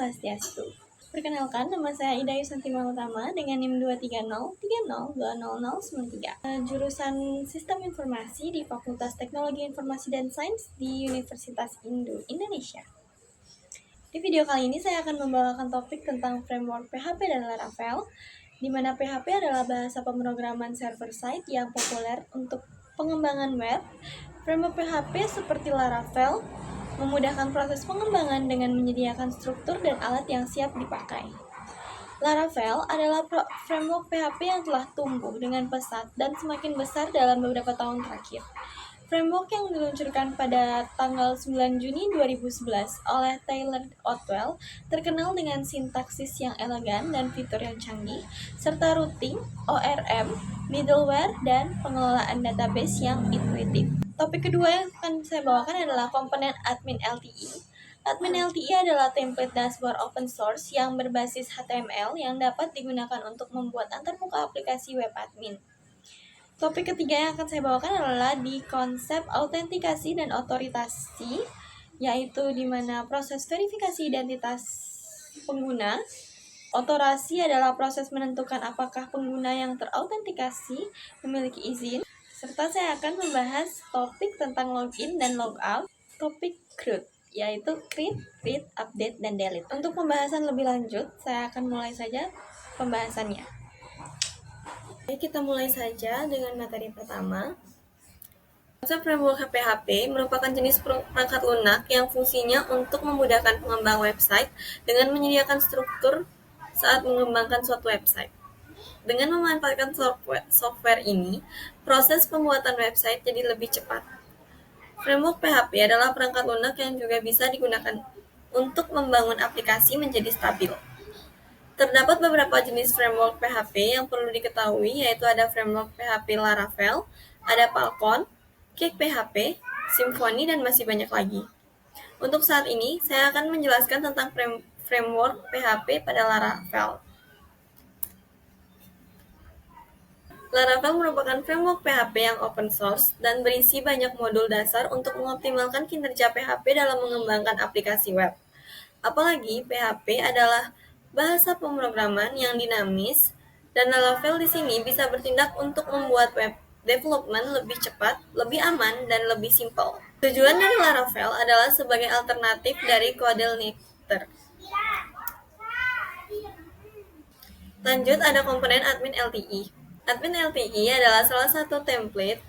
Swastiastu. Perkenalkan, nama saya Ida Yusanti Utama dengan NIM 230302093. Jurusan Sistem Informasi di Fakultas Teknologi Informasi dan Sains di Universitas Indonesia. Di video kali ini saya akan membawakan topik tentang framework PHP dan Laravel, di mana PHP adalah bahasa pemrograman server-side yang populer untuk pengembangan web. Framework PHP seperti Laravel memudahkan proses pengembangan dengan menyediakan struktur dan alat yang siap dipakai. Laravel adalah framework PHP yang telah tumbuh dengan pesat dan semakin besar dalam beberapa tahun terakhir. Framework yang diluncurkan pada tanggal 9 Juni 2011 oleh Taylor Otwell terkenal dengan sintaksis yang elegan dan fitur yang canggih, serta routing, ORM, middleware, dan pengelolaan database yang intuitif. Topik kedua yang akan saya bawakan adalah komponen admin LTE. Admin LTE adalah template dashboard open source yang berbasis HTML yang dapat digunakan untuk membuat antarmuka aplikasi web admin. Topik ketiga yang akan saya bawakan adalah di konsep autentikasi dan otorisasi, yaitu di mana proses verifikasi identitas pengguna. Otorasi adalah proses menentukan apakah pengguna yang terautentikasi memiliki izin, serta saya akan membahas topik tentang login dan logout, topik CRUD, yaitu create, read, update, dan delete. Untuk pembahasan lebih lanjut, saya akan mulai saja pembahasannya. Oke, kita mulai saja dengan materi pertama. Konsep framework PHP merupakan jenis perangkat lunak yang fungsinya untuk memudahkan pengembang website dengan menyediakan struktur saat mengembangkan suatu website. Dengan memanfaatkan software ini, proses pembuatan website jadi lebih cepat. Framework PHP adalah perangkat lunak yang juga bisa digunakan untuk membangun aplikasi menjadi stabil. Terdapat beberapa jenis framework PHP yang perlu diketahui, yaitu ada framework PHP Laravel, ada Falcon, Cake PHP, Symfony, dan masih banyak lagi. Untuk saat ini, saya akan menjelaskan tentang framework PHP pada Laravel. Laravel merupakan framework PHP yang open source dan berisi banyak modul dasar untuk mengoptimalkan kinerja PHP dalam mengembangkan aplikasi web. Apalagi PHP adalah bahasa pemrograman yang dinamis, dan Laravel di sini bisa bertindak untuk membuat web development lebih cepat, lebih aman, dan lebih simpel. Tujuan dari Laravel adalah sebagai alternatif dari CodeLinator. Lanjut, ada komponen admin LTE. Admin LTE adalah salah satu template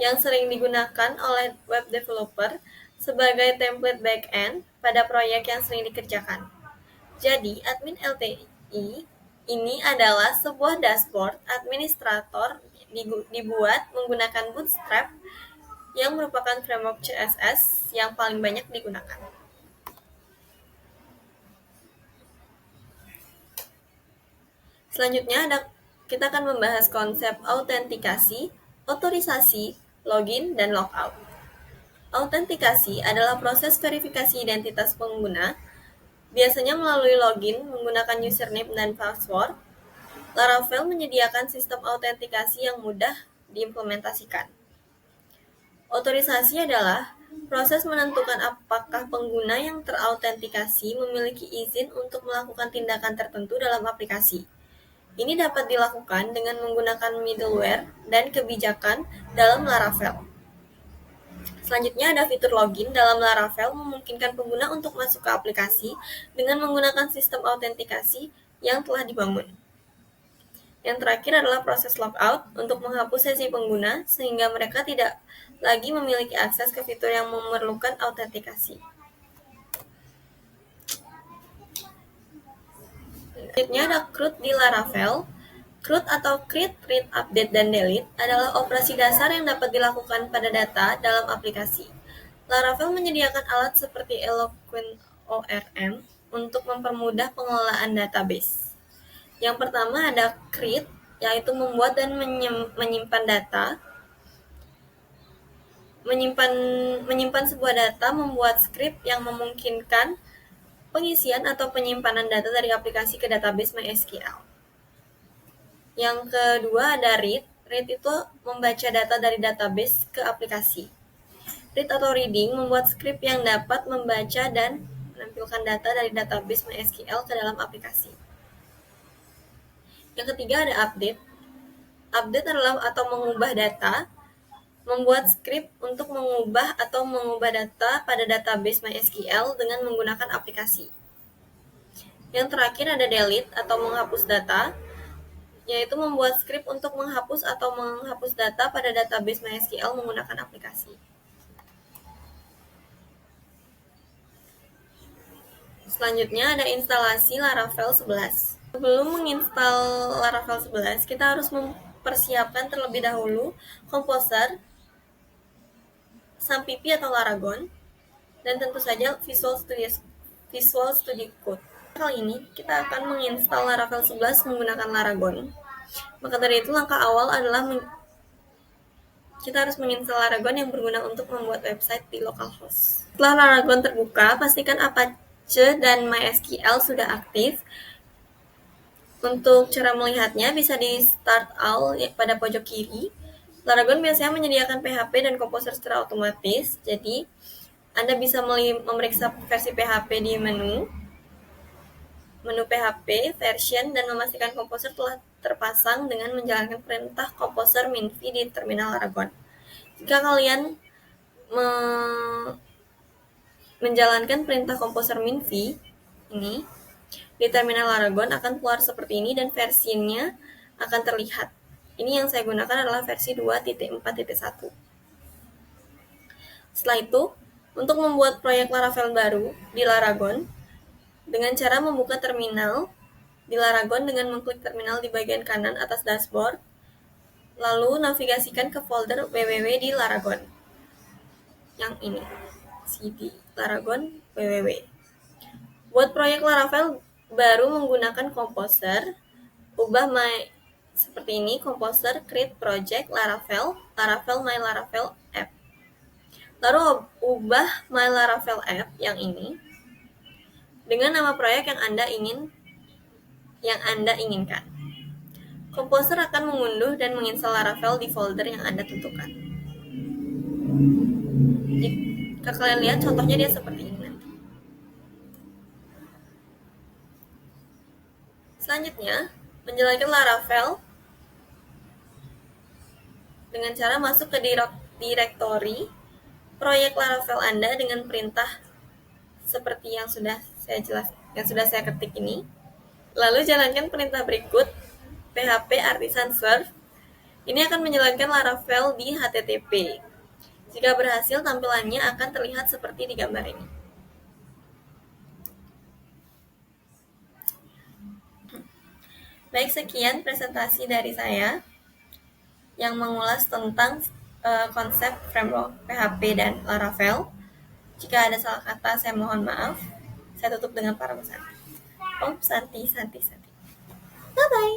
yang sering digunakan oleh web developer sebagai template backend pada proyek yang sering dikerjakan. Jadi, admin LTE ini adalah sebuah dashboard administrator dibuat menggunakan Bootstrap yang merupakan framework CSS yang paling banyak digunakan. Selanjutnya kita akan membahas konsep autentikasi, otorisasi, login, dan logout. Autentikasi adalah proses verifikasi identitas pengguna, biasanya melalui login menggunakan username dan password. Laravel menyediakan sistem autentikasi yang mudah diimplementasikan. Otorisasi adalah proses menentukan apakah pengguna yang terautentikasi memiliki izin untuk melakukan tindakan tertentu dalam aplikasi. Ini dapat dilakukan dengan menggunakan middleware dan kebijakan dalam Laravel. Selanjutnya ada fitur login dalam Laravel memungkinkan pengguna untuk masuk ke aplikasi dengan menggunakan sistem autentikasi yang telah dibangun. Yang terakhir adalah proses logout untuk menghapus sesi pengguna sehingga mereka tidak lagi memiliki akses ke fitur yang memerlukan autentikasi. Selanjutnya ada CRUD di Laravel. CRUD atau Create, Read, Update, dan Delete adalah operasi dasar yang dapat dilakukan pada data dalam aplikasi. Laravel menyediakan alat seperti Eloquent ORM untuk mempermudah pengelolaan database. Yang pertama ada create, yaitu membuat dan menyimpan data. Menyimpan sebuah data, membuat script yang memungkinkan pengisian atau penyimpanan data dari aplikasi ke database MySQL. Yang kedua ada read. Read itu membaca data dari database ke aplikasi. Read atau reading membuat script yang dapat membaca dan menampilkan data dari database MySQL ke dalam aplikasi. Yang ketiga ada update. Update adalah atau mengubah data, membuat script untuk mengubah atau mengubah data pada database MySQL dengan menggunakan aplikasi. Yang terakhir ada delete atau menghapus data, yaitu membuat script untuk menghapus atau menghapus data pada database MySQL menggunakan aplikasi. Selanjutnya ada instalasi Laravel 11. Sebelum menginstal Laravel 11, kita harus mempersiapkan terlebih dahulu Composer, SAMPP atau Laragon, dan tentu saja Visual Studio Code. Kali ini kita akan menginstal Laravel 11 menggunakan Laragon. Maka dari itu langkah awal adalah kita harus menginstal Laragon yang berguna untuk membuat website di localhost. Setelah Laragon terbuka, pastikan Apache dan MySQL sudah aktif. Untuk cara melihatnya bisa di Start All pada pojok kiri. Laragon biasanya menyediakan PHP dan Composer secara otomatis, jadi Anda bisa memeriksa versi PHP di menu PHP, version, dan memastikan Composer telah terpasang dengan menjalankan perintah Composer minv di terminal Laragon. Jika kalian menjalankan perintah Composer minv ini di terminal Laragon akan keluar seperti ini dan versinya akan terlihat. Ini yang saya gunakan adalah versi 2.4.1. Setelah itu, untuk membuat proyek Laravel baru di Laragon, dengan cara membuka terminal di Laragon dengan mengklik terminal di bagian kanan atas dashboard, lalu navigasikan ke folder www di Laragon. Yang ini, cd Laragon www. Buat proyek Laravel baru menggunakan Composer, ubah seperti ini, Composer, create project, Laravel my Laravel app. Lalu ubah my Laravel app yang ini dengan nama proyek yang Anda inginkan. Composer akan mengunduh dan menginstal Laravel di folder yang Anda tentukan. Jika kalian lihat contohnya dia seperti ini nanti. Selanjutnya, menjalankan Laravel dengan cara masuk ke direktori proyek Laravel Anda dengan perintah seperti yang sudah saya ketik ini. Lalu jalankan perintah berikut, PHP artisan serve. Ini akan menjalankan Laravel di HTTP. Jika berhasil, tampilannya akan terlihat seperti di gambar ini. Baik, sekian presentasi dari saya yang mengulas tentang konsep framework PHP dan Laravel. Jika ada salah kata, saya mohon maaf. Saya tutup dengan para pesan. Om Santi. Bye-bye.